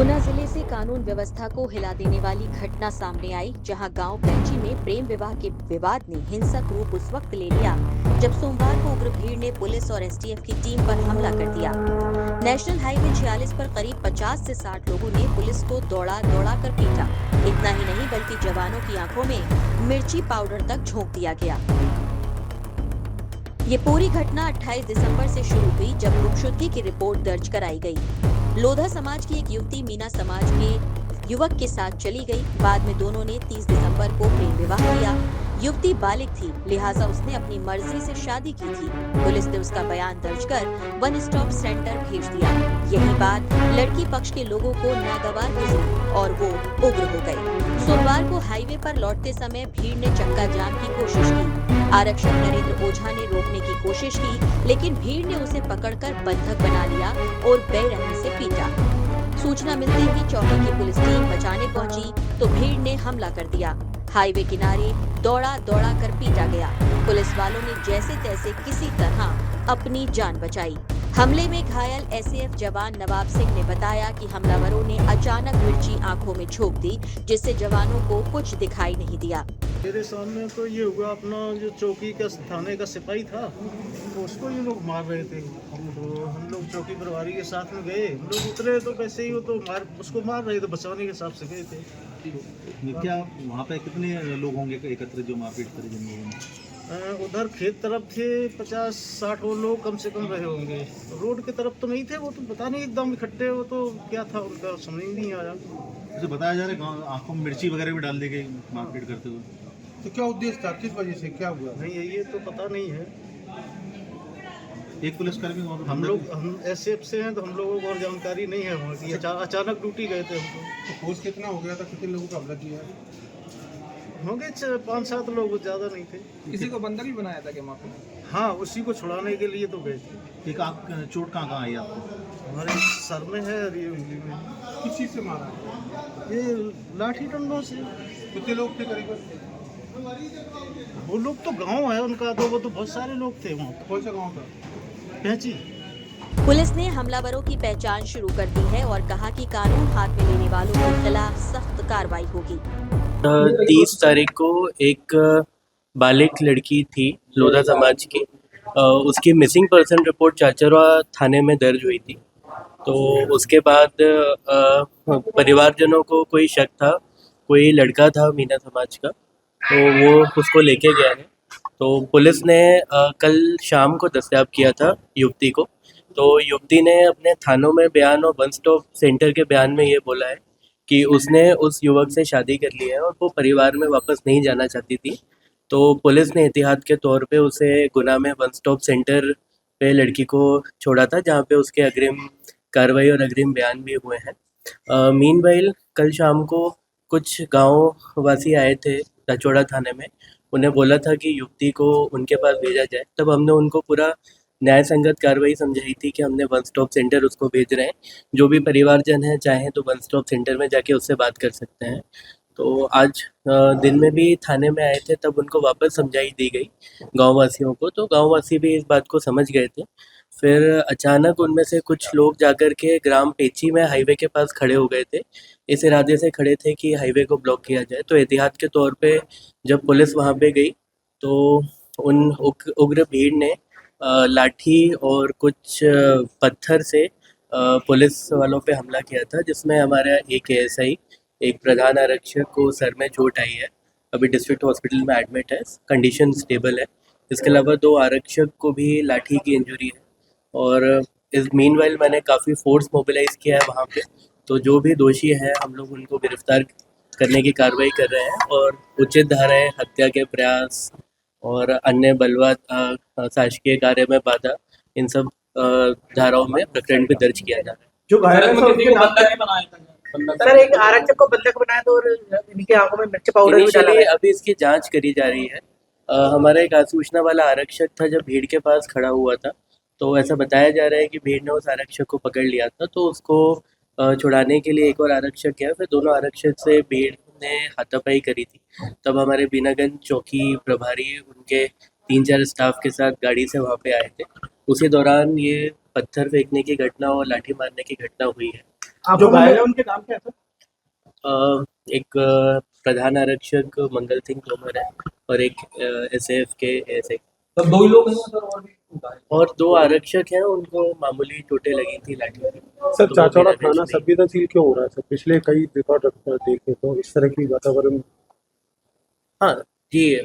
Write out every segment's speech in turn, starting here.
गुना जिले से कानून व्यवस्था को हिला देने वाली घटना सामने आई, जहां गांव पेंची में प्रेम विवाह के विवाद ने हिंसक रूप उस वक्त ले लिया जब सोमवार को उग्र भीड़ ने पुलिस और एसटीएफ की टीम पर हमला कर दिया। नेशनल हाईवे 46 पर करीब 50 से 60 लोगों ने पुलिस को दौड़ा दौड़ा कर पीटा। इतना ही नहीं बल्कि जवानों की आंखों में मिर्ची पाउडर तक झोंक दिया गया। ये पूरी घटना 28 दिसंबर से शुरू हुई, जब गुमशुदगी की रिपोर्ट दर्ज कराई गई। लोधा समाज की एक युवती मीना समाज के युवक के साथ चली गई। बाद में दोनों ने 30 दिसंबर को प्रेम विवाह किया। युवती बालिग थी, लिहाजा उसने अपनी मर्जी से शादी की थी। पुलिस ने उसका बयान दर्ज कर वन स्टॉप सेंटर भेज दिया। यही बात लड़की पक्ष के लोगों को नागवार गुजरी और वो उग्र हो गए। सोमवार को हाईवे पर लौटते समय भीड़ ने चक्का जाम की कोशिश की। आरक्षक नरेंद्र ओझा ने रोकने की कोशिश की, लेकिन भीड़ ने उसे पकड़कर बंधक बना लिया और बेरहमी से पीटा। सूचना मिलते ही चौकी की पुलिस टीम बचाने पहुंची तो भीड़ ने हमला कर दिया। हाईवे किनारे दौड़ा दौड़ा कर पीटा गया। पुलिस वालों ने जैसे तैसे किसी तरह अपनी जान बचाई। हमले में घायल एसएएफ जवान नवाब सिंह ने बताया कि हमलावरों ने अचानक मिर्ची आंखों में झोंक दी, जिससे जवानों को कुछ दिखाई नहीं दिया। मेरे सामने तो ये हुआ, अपना जो चौकी का थाने का सिपाही था तो उसको ये लोग मार रहे थे। हम लोग चौकी प्रभारी के साथ में गए, हम लोग उतरे तो वैसे ही वो तो उसको मार रहे थे, बचाने के हिसाब से गए थे। क्या वहाँ पे कितने लोग होंगे एकत्र जो मारपीट करे जिन लोगों ने? उधर खेत तरफ थे 50-60 वो लोग कम से कम रहे होंगे। रोड की तरफ तो नहीं थे, वो तो पता नहीं एकदम इकट्ठे, वो तो क्या था उनका समझ ही नहीं आया। जैसे बताया जा रहा है आंखों में मिर्ची वगैरह भी डाल दी गई मारपीट करते हुए, तो क्या उद्देश्य था, किस वजह से, क्या हुआ? नहीं ये तो पता नहीं है। एक पुलिसकर्मी हम एसएफ से हैं तो हम लोगों को और जानकारी नहीं है वहाँ की। अचानक ड्यूटी गए थे हम लोग। तो फोर्स कितना हो गया था, कितने लोगों का हमला किया? होंगे 5-7 लोग, ज़्यादा नहीं थे। किसी को बंधक भी बनाया था क्या वहाँ? हाँ, उसी को छुड़ाने के लिए तो गए थे। एक आँख चोट कहाँ आई आपको? हमारे सर में है और ये उंगली में। किस चीज़ से मारा है? ये लाठी डंडों से। कितने लोग थे करीब? वो लोग तो गांव है उनका, तो वो तो बहुत सारे लोग थे वहाँ। कौन सा गाँव था? पहुँची। पुलिस ने हमलावरों की पहचान शुरू कर दी है और कहा कि कानून हाथ में लेने वालों के खिलाफ सख्त कार्रवाई होगी। 30 तारीख को एक बालिग लड़की थी लोधा समाज की, उसकी मिसिंग पर्सन रिपोर्ट चाचरवा थाने में दर्ज हुई थी। तो उसके बाद परिवारजनों को कोई शक था, कोई लड़का था मीना समाज का, तो वो उसको लेके गया है। तो पुलिस ने कल शाम को दस्तयाब किया था युवती को। तो युवती ने अपने थानों में बयान और वन स्टॉप सेंटर के बयान में ये बोला है कि उसने उस युवक से शादी कर ली है और वो परिवार में वापस नहीं जाना चाहती थी। तो पुलिस ने एहतियात के तौर पे उसे गुना में वन स्टॉप सेंटर पे लड़की को छोड़ा था, जहाँ पे उसके अग्रिम कार्रवाई और अग्रिम बयान भी हुए हैं। मीनवाइल कल शाम को कुछ गाँव वासी आए थे तचोड़ा थाने में, उन्हें बोला था कि युवती को उनके पास भेजा जाए। तब हमने उनको पूरा न्याय संगत कार्रवाई समझाई थी कि हमने वन स्टॉप सेंटर उसको भेज रहे हैं, जो भी परिवारजन है चाहें तो वन स्टॉप सेंटर में जाके उससे बात कर सकते हैं। तो आज दिन में भी थाने में आए थे, तब उनको वापस समझाई दी गई गाँव वासियों को, तो गाँव वासी भी इस बात को समझ गए थे। फिर अचानक उनमें से कुछ लोग जाकर के ग्राम पेची में हाईवे के पास खड़े हो गए थे। इस इरादे से खड़े थे कि हाईवे को ब्लॉक किया जाए। तो एहतियात के तौर पे जब पुलिस वहाँ पे गई तो उन उग्र भीड़ ने लाठी और कुछ पत्थर से पुलिस वालों पे हमला किया था, जिसमें हमारा एक एएसआई, एक प्रधान आरक्षक को सर में चोट आई है। अभी डिस्ट्रिक्ट हॉस्पिटल में एडमिट है, कंडीशन स्टेबल है। इसके अलावा 2 आरक्षक को भी लाठी की इंजरी है। और इस मीनवाइल मैंने काफ़ी फोर्स मोबिलाइज किया है वहाँ पे, तो जो भी दोषी हैं हम लोग उनको गिरफ्तार करने की कार्रवाई कर रहे हैं और उचित धाराएं, हत्या के प्रयास और अन्य बलवंत शासकीय कार्य में बाधा, इन सब धाराओं में प्रकरण भी दर्ज किया जा रहा है। जो घायल है उनके नाम क्या बनाया था? सर, एक आरक्षक को बंधक बनाया था और इनकी आंखों में मिर्च पाउडर भी डाला है। अभी इसकी जांच करी जा रही है। हमारा एक आसूचना वाला आरक्षक था, जब भीड़ के पास खड़ा हुआ था तो ऐसा बताया जा रहा है कि भीड़ ने उस आरक्षक को पकड़ लिया था, तो उसको छुड़ाने के लिए एक और आरक्षक गया। फिर दोनों आरक्षक से भीड़ ने हाथापाई करी थी। तब हमारे बीनागंज चौकी प्रभारी उनके 3-4 स्टाफ के साथ गाड़ी से वहाँ पे आए थे। उसी दौरान ये पत्थर फेंकने की घटना और लाठी मारने की घटना हुई है। जो घायल है उनके नाम क्या है? एक प्रधान आरक्षक मंगल सिंह तोमर है और एक एसएफ के एसए तब 2 ही लोग हैं सर और 2 आरक्षक हैं, उनको मामूली चोटें लगी थी लाठी की। सर तो चाचौड़ा वो भी थाना arrest नहीं। संवेदनशील क्यों हो रहा है सर? पिछले कई रिकॉर्ड देखे तो इस तरह की वातावरण हाँ जी,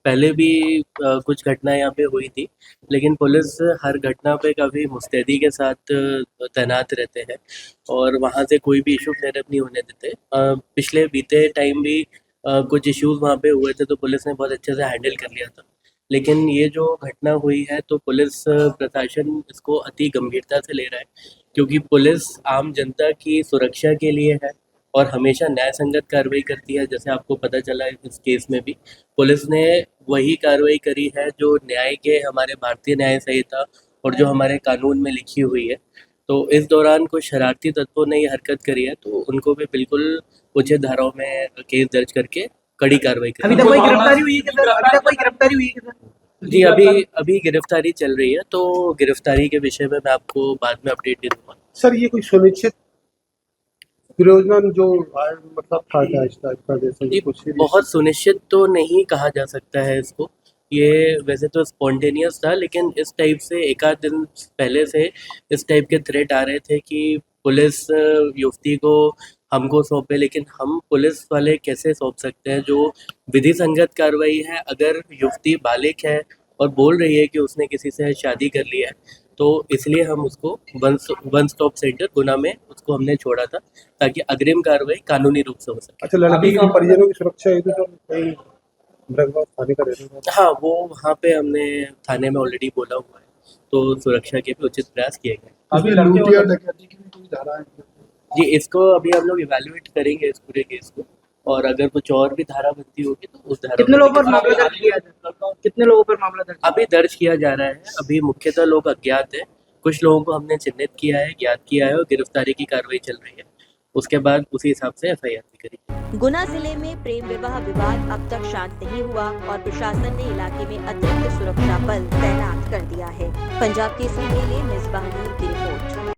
पहले भी कुछ घटना यहाँ पे हुई थी, लेकिन पुलिस हर घटना पे काफ़ी मुस्तैदी के साथ तैनात रहते हैं और वहाँ से कोई भी इशू फ्लेयर अप नहीं होने देते। पिछले बीते टाइम भी कुछ इश्यूज वहाँ पे हुए थे, तो पुलिस ने बहुत अच्छे से हैंडल कर लिया था। लेकिन ये जो घटना हुई है, तो पुलिस प्रशासन इसको अति गंभीरता से ले रहा है, क्योंकि पुलिस आम जनता की सुरक्षा के लिए है और हमेशा न्याय संगत कार्रवाई करती है। जैसे आपको पता चला इस केस में भी पुलिस ने वही कार्रवाई करी है जो न्याय के हमारे भारतीय न्याय संहिता और जो हमारे कानून में लिखी हुई है। तो इस दौरान कुछ शरारती तत्वों ने ये हरकत करी है, तो उनको भी बिल्कुल उचित धाराओं में केस दर्ज करके कड़ी कार्रवाई अभी करें। तक कोई गिरफ्तारी हुई है क्या सर? अभी तक कोई गिरफ्तारी हुई है क्या सर? जी, अभी गिरफ्तारी चल रही है, तो गिरफ्तारी के विषय में मैं आपको बाद में अपडेट दे दूँगा। सर ये कोई सुनिश्चित प्रयोजन जो मतलब था क्या इस टाइप का? जैसे जी, कुछ बहुत सुनिश्चित तो नहीं कहा जा सकता है इसको। ये वैसे तो स्पॉन्टेनियस था, लेकिन इस टाइप से एक आध दिन पहले से इस टाइप के थ्रेट आ रहे थे कि पुलिस युवती को हमको सौंपे, लेकिन हम पुलिस वाले कैसे सौंप सकते हैं जो विधि संगत कार्रवाई है। अगर युवती बालिग है और बोल रही है कि उसने किसी से शादी कर लिया है, तो इसलिए हम उसको वन स्टॉप सेंटर गुना में उसको हमने छोड़ा था, ताकि अग्रिम कार्रवाई कानूनी रूप से हो सके। अच्छा, लड़की के परिजनों की सुरक्षा है तो सर कहीं ब्रह्मवास थाने का रहना हाँ, वो वहाँ पे हमने थाने में ऑलरेडी बोला हुआ है, तो सुरक्षा के भी उचित प्रयास किए गए। अभी लूट या डकैती की भी कोई धारा है? जी, इसको अभी हम लोग इवैल्यूएट करेंगे इस पूरे केस को, और अगर कुछ और भी धारा बनती होगी तो उस धारा कितने लोगों पर मामला दर्ज किया है? कितने लोगों पर मामला दर्ज? अभी दर्ज किया जा रहा है। अभी मुख्यतः लोग अज्ञात है, कुछ लोगों को हमने चिन्हित किया है, ज्ञात किया है और गिरफ्तारी की कार्रवाई चल रही है। उसके बाद उसी हिसाब से एफआईआर भी करेंगे। गुना जिले में प्रेम विवाह विवाद अब तक शांत नहीं हुआ और प्रशासन ने इलाके में अतिरिक्त सुरक्षा बल तैनात कर दिया है। पंजाब केसरी के लिए मिसबाह नूर की रिपोर्ट।